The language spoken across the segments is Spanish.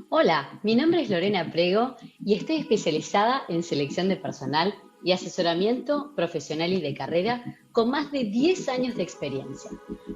Hola, mi nombre es Lorena Prego y estoy especializada en selección de personal y asesoramiento profesional y de carrera con más de 10 años de experiencia.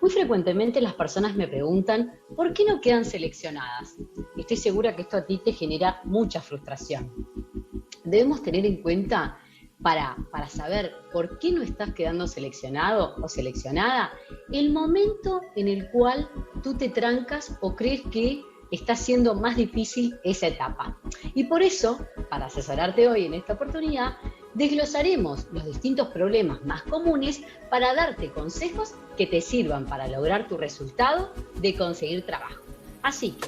Muy frecuentemente las personas me preguntan ¿por qué no quedan seleccionadas? Estoy segura que esto a ti te genera mucha frustración. Debemos tener en cuenta para saber por qué no estás quedando seleccionado o seleccionada, el momento en el cual tú te trancas o crees que está siendo más difícil esa etapa. Y por eso, para asesorarte hoy en esta oportunidad, desglosaremos los distintos problemas más comunes para darte consejos que te sirvan para lograr tu resultado de conseguir trabajo. Así que,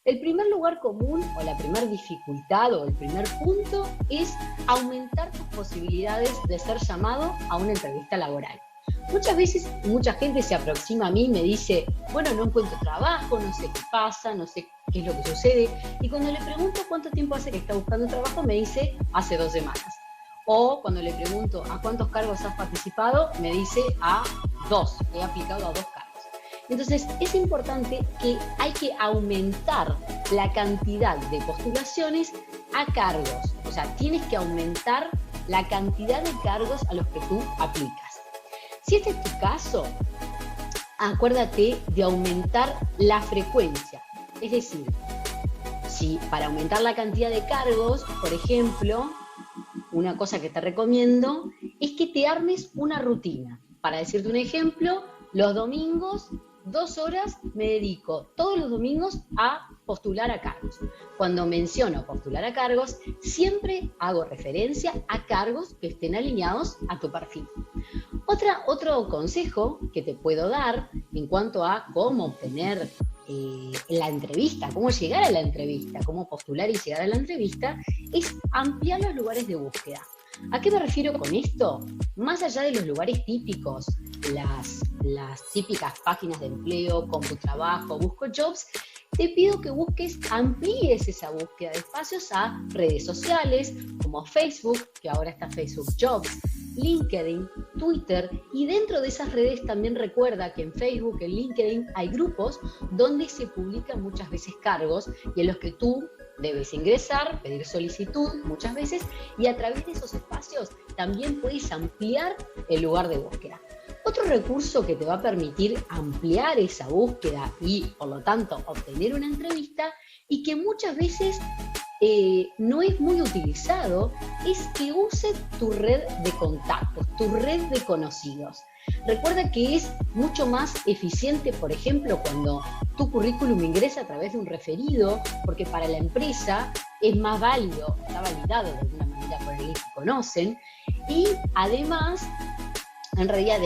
el primer lugar común o la primera dificultad o el primer punto es aumentar tus posibilidades de ser llamado a una entrevista laboral. Muchas veces mucha gente se aproxima a mí y me dice, bueno, no encuentro trabajo, no sé qué pasa, no sé qué es lo que sucede. Y cuando le pregunto cuánto tiempo hace que está buscando trabajo, me dice, hace 2 semanas. O cuando le pregunto a cuántos cargos has participado, me dice a 2, he aplicado a 2 cargos. Entonces, es importante que hay que aumentar la cantidad de postulaciones a cargos. O sea, tienes que aumentar la cantidad de cargos a los que tú aplicas. Si este es tu caso, acuérdate de aumentar la frecuencia. Es decir, si para aumentar la cantidad de cargos, por ejemplo, una cosa que te recomiendo es que te armes una rutina. Para decirte un ejemplo, los domingos 2 horas me dedico todos los domingos a postular a cargos. Cuando menciono postular a cargos, siempre hago referencia a cargos que estén alineados a tu perfil. Otro consejo que te puedo dar en cuanto a cómo obtener la entrevista, cómo llegar a la entrevista, cómo postular y llegar a la entrevista, es ampliar los lugares de búsqueda. ¿A qué me refiero con esto? Más allá de los lugares típicos, las típicas páginas de empleo, CompuTrabajo, Busco Jobs, te pido que amplíes esa búsqueda de espacios a redes sociales como Facebook, que ahora está Facebook Jobs, LinkedIn, Twitter, y dentro de esas redes también recuerda que en Facebook, en LinkedIn, hay grupos donde se publican muchas veces cargos y en los que tú debes ingresar, pedir solicitud muchas veces, y a través de esos espacios también puedes ampliar el lugar de búsqueda. Otro recurso que te va a permitir ampliar esa búsqueda y, por lo tanto, obtener una entrevista y que muchas veces no es muy utilizado, es que uses tu red de contactos, tu red de conocidos. Recuerda que es mucho más eficiente, por ejemplo, cuando tu currículum ingresa a través de un referido, porque para la empresa es más válido, está validado de alguna manera por el que conocen, y además, en realidad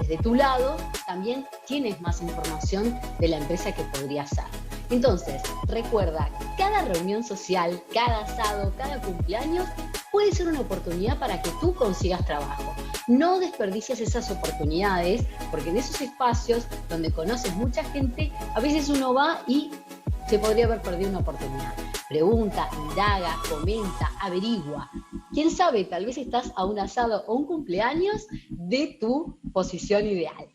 desde tu lado, también tienes más información de la empresa que podría ser. Entonces, recuerda, cada reunión social, cada asado, cada cumpleaños puede ser una oportunidad para que tú consigas trabajo. No desperdicies esas oportunidades, porque en esos espacios donde conoces mucha gente, a veces uno va y se podría haber perdido una oportunidad. Pregunta, indaga, comenta, averigua. Quién sabe, tal vez estás a un asado o un cumpleaños de tu posición ideal.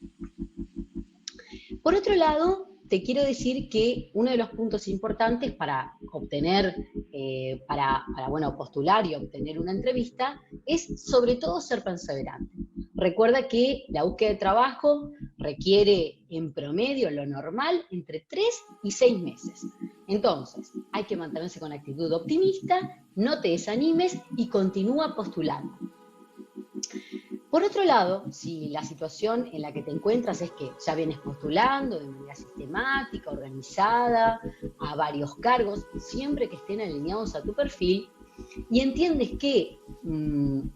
Por otro lado, te quiero decir que uno de los puntos importantes para obtener, postular y obtener una entrevista es sobre todo ser perseverante. Recuerda que la búsqueda de trabajo requiere en promedio, lo normal, entre 3 y 6 meses. Entonces, hay que mantenerse con actitud optimista, no te desanimes y continúa postulando. Por otro lado, si la situación en la que te encuentras es que ya vienes postulando de manera sistemática, organizada, a varios cargos, siempre que estén alineados a tu perfil, y entiendes que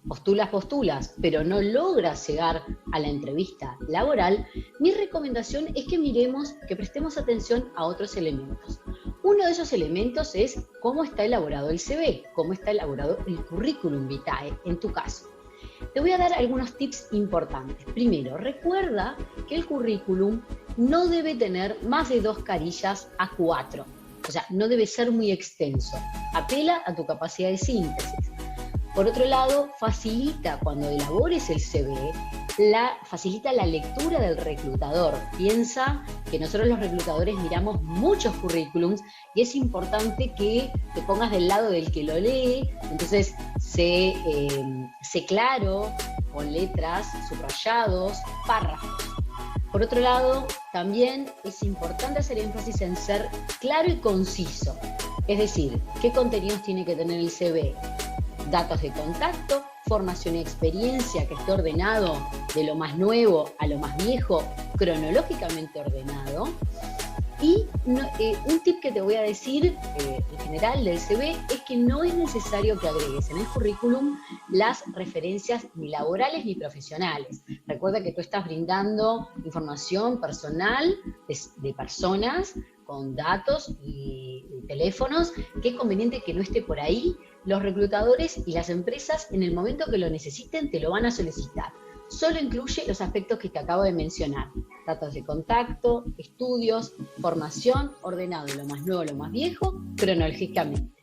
postulas, pero no logras llegar a la entrevista laboral, mi recomendación es que prestemos atención a otros elementos. Uno de esos elementos es cómo está elaborado el CV, cómo está elaborado el currículum vitae en tu caso. Te voy a dar algunos tips importantes. Primero, recuerda que el currículum no debe tener más de 2 carillas a 4. O sea, no debe ser muy extenso. Apela a tu capacidad de síntesis. Por otro lado, facilita cuando elabores el CV facilita la lectura del reclutador. Piensa que nosotros los reclutadores miramos muchos currículums y es importante que te pongas del lado del que lo lee, entonces sé claro, con letras, subrayados, párrafos. Por otro lado, también es importante hacer énfasis en ser claro y conciso. Es decir, ¿qué contenidos tiene que tener el CV? Datos de contacto, formación y experiencia que esté ordenado de lo más nuevo a lo más viejo, cronológicamente ordenado. Y un tip que te voy a decir en general del CV es que no es necesario que agregues en el currículum las referencias ni laborales ni profesionales. Recuerda que tú estás brindando información personal de personas con datos y teléfonos, que es conveniente que no esté por ahí. Los reclutadores y las empresas en el momento que lo necesiten te lo van a solicitar. Solo incluye los aspectos que te acabo de mencionar: datos de contacto, estudios, formación, ordenado de lo más nuevo a lo más viejo, cronológicamente.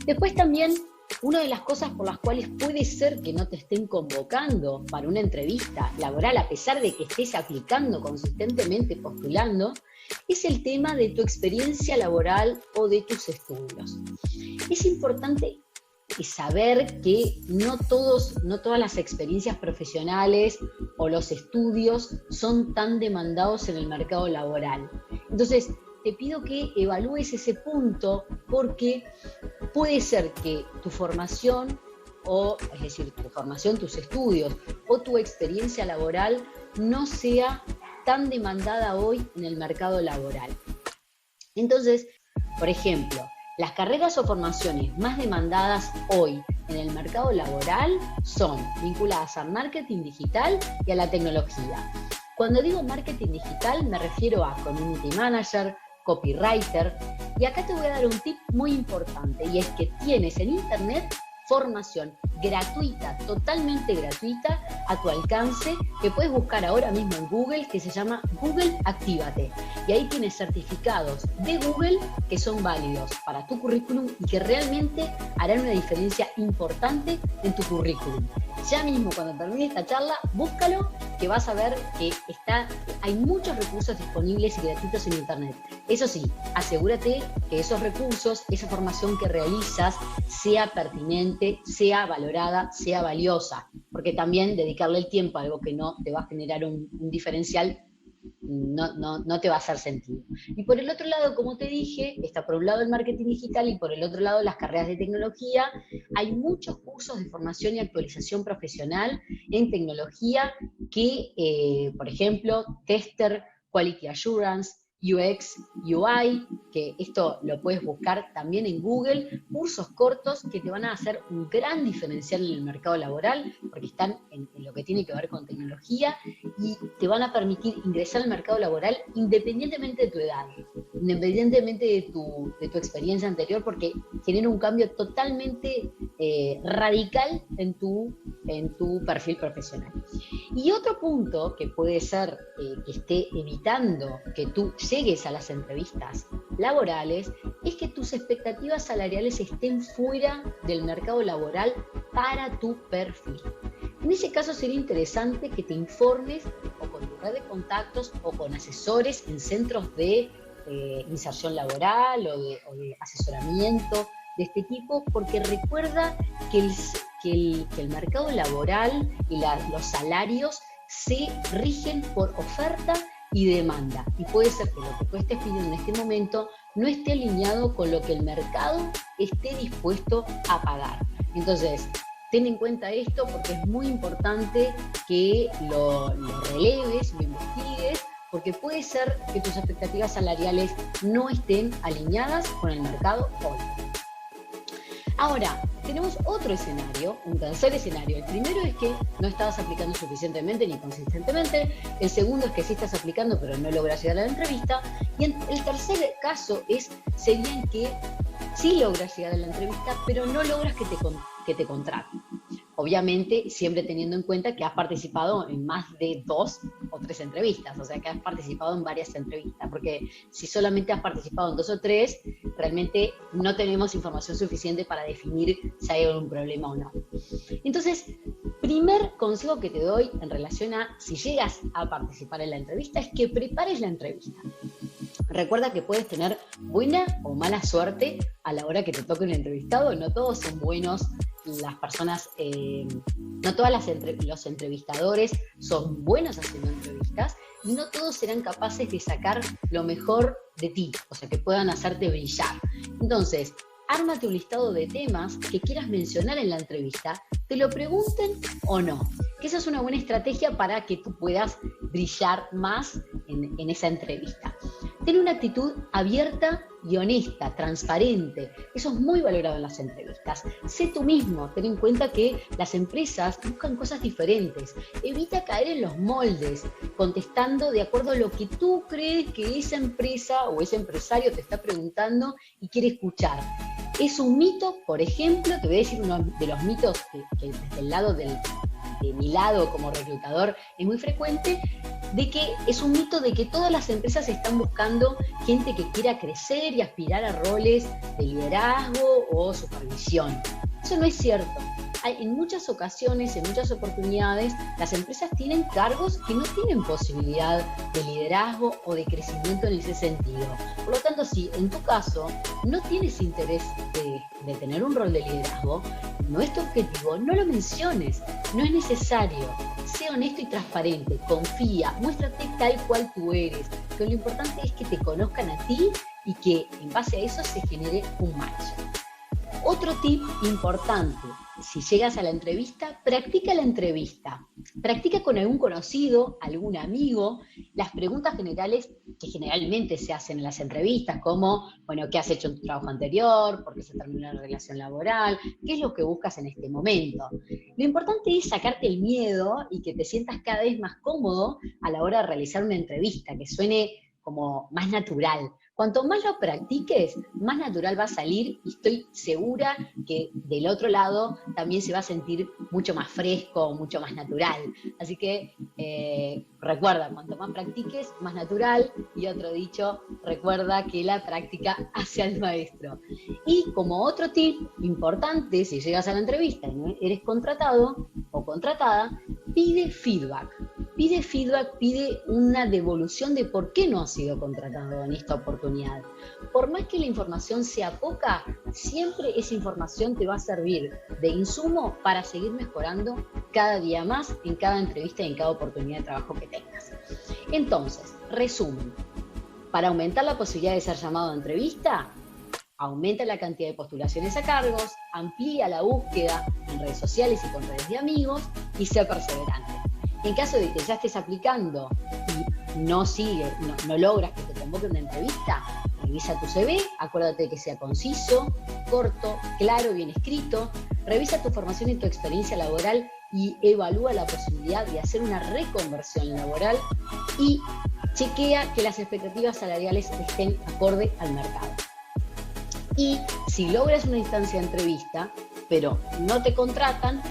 Después también, una de las cosas por las cuales puede ser que no te estén convocando para una entrevista laboral, a pesar de que estés aplicando consistentemente, postulando, es el tema de tu experiencia laboral o de tus estudios. Es importante saber que no todas las experiencias profesionales o los estudios son tan demandados en el mercado laboral. Entonces, te pido que evalúes ese punto, porque puede ser que tu formación, es decir, tu formación, tus estudios o tu experiencia laboral no sea tan demandada hoy en el mercado laboral. Entonces, por ejemplo, las carreras o formaciones más demandadas hoy en el mercado laboral son vinculadas al marketing digital y a la tecnología. Cuando digo marketing digital me refiero a community manager, copywriter, y acá te voy a dar un tip muy importante, y es que tienes en internet formación gratuita, totalmente gratuita, a tu alcance, que puedes buscar ahora mismo en Google, que se llama Google Actívate. Y ahí tienes certificados de Google que son válidos para tu currículum y que realmente harán una diferencia importante en tu currículum. Ya mismo, cuando termine esta charla, búscalo, que vas a ver que hay muchos recursos disponibles y gratuitos en internet. Eso sí, asegúrate que esos recursos, esa formación que realizas, sea pertinente, sea valorada, sea valiosa, porque también dedicarle el tiempo a algo que no te va a generar un diferencial no te va a hacer sentido. Y por el otro lado, como te dije, está por un lado el marketing digital y por el otro lado las carreras de tecnología. Hay muchos cursos de formación y actualización profesional en tecnología que, por ejemplo, Tester, Quality Assurance, UX, UI, que esto lo puedes buscar también en Google, cursos cortos que te van a hacer un gran diferencial en el mercado laboral, porque están en lo que tiene que ver con tecnología y te van a permitir ingresar al mercado laboral independientemente de tu edad, independientemente de tu experiencia anterior, porque genera un cambio totalmente radical en tu perfil profesional. Y otro punto que puede ser que esté evitando que tú llegues a las entrevistas laborales es que tus expectativas salariales estén fuera del mercado laboral para tu perfil. En ese caso sería interesante que te informes o con tu red de contactos o con asesores en centros de inserción laboral o de asesoramiento de este tipo, porque recuerda que el mercado laboral y los salarios se rigen por oferta y demanda, y puede ser que lo que tú estés pidiendo en este momento no esté alineado con lo que el mercado esté dispuesto a pagar. Entonces, ten en cuenta esto, porque es muy importante que lo releves, lo investigues, porque puede ser que tus expectativas salariales no estén alineadas con el mercado hoy. Ahora, tenemos otro escenario, un tercer escenario. El primero es que no estabas aplicando suficientemente ni consistentemente. El segundo es que sí estás aplicando pero no logras llegar a la entrevista. Y el tercer caso sería en que sí logras llegar a la entrevista pero no logras que te contraten. Obviamente, siempre teniendo en cuenta que has participado en más de 2 o 3 entrevistas, o sea, que has participado en varias entrevistas, porque si solamente has participado en 2 o 3, realmente no tenemos información suficiente para definir si hay algún problema o no. Entonces, Primer consejo que te doy en relación a si llegas a participar en la entrevista es que prepares la entrevista. Recuerda que puedes tener buena o mala suerte a la hora que te toque un entrevistado. No todos son buenos, las personas, no todos los entrevistadores son buenos haciendo entrevistas y no todos serán capaces de sacar lo mejor de ti, o sea, que puedan hacerte brillar. Entonces, ármate un listado de temas que quieras mencionar en la entrevista, te lo pregunten o no. Que esa es una buena estrategia para que tú puedas brillar más en esa entrevista. Ten una actitud abierta y honesta, transparente. Eso es muy valorado en las entrevistas. Sé tú mismo, ten en cuenta que las empresas buscan cosas diferentes. Evita caer en los moldes, contestando de acuerdo a lo que tú crees que esa empresa o ese empresario te está preguntando y quiere escuchar. Es un mito, por ejemplo, te voy a decir uno de los mitos que desde el lado de mi lado como reclutador es muy frecuente, de que es un mito de que todas las empresas están buscando gente que quiera crecer y aspirar a roles de liderazgo o supervisión. Eso no es cierto. En muchas ocasiones, en muchas oportunidades, las empresas tienen cargos que no tienen posibilidad de liderazgo o de crecimiento en ese sentido. Por lo tanto, si en tu caso no tienes interés de tener un rol de liderazgo, no es tu objetivo, no lo menciones, no es necesario. Sé honesto y transparente, confía, muéstrate tal cual tú eres, que lo importante es que te conozcan a ti y que en base a eso se genere un match. Otro tip importante, si llegas a la entrevista, practica la entrevista. Practica con algún conocido, algún amigo, las preguntas generales que generalmente se hacen en las entrevistas, como, bueno, ¿qué has hecho en tu trabajo anterior? ¿Por qué se terminó la relación laboral? ¿Qué es lo que buscas en este momento? Lo importante es sacarte el miedo y que te sientas cada vez más cómodo a la hora de realizar una entrevista, que suene como más natural. Cuanto más lo practiques, más natural va a salir y estoy segura que del otro lado también se va a sentir mucho más fresco, mucho más natural. Así que recuerda, cuanto más practiques, más natural. Y otro dicho, recuerda que la práctica hace al maestro. Y como otro tip importante, si llegas a la entrevista y no eres contratado o contratada, pide feedback. Pide feedback, pide una devolución de por qué no has sido contratado en esta oportunidad. Por más que la información sea poca, siempre esa información te va a servir de insumo para seguir mejorando cada día más en cada entrevista y en cada oportunidad de trabajo que tengas. Entonces, resumen. Para aumentar la posibilidad de ser llamado a entrevista, aumenta la cantidad de postulaciones a cargos, amplía la búsqueda en redes sociales y con redes de amigos y sea perseverante. En caso de que ya estés aplicando y no logras que te convoque una entrevista, revisa tu CV, acuérdate de que sea conciso, corto, claro, bien escrito, revisa tu formación y tu experiencia laboral y evalúa la posibilidad de hacer una reconversión laboral y chequea que las expectativas salariales estén acorde al mercado. Y si logras una instancia de entrevista, pero no te contratan,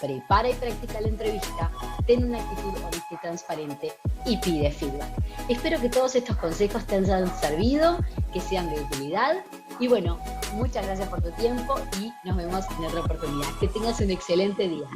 prepara y practica la entrevista, ten una actitud honesta y transparente y pide feedback. Espero que todos estos consejos te hayan servido, que sean de utilidad. Y bueno, muchas gracias por tu tiempo y nos vemos en otra oportunidad. Que tengas un excelente día.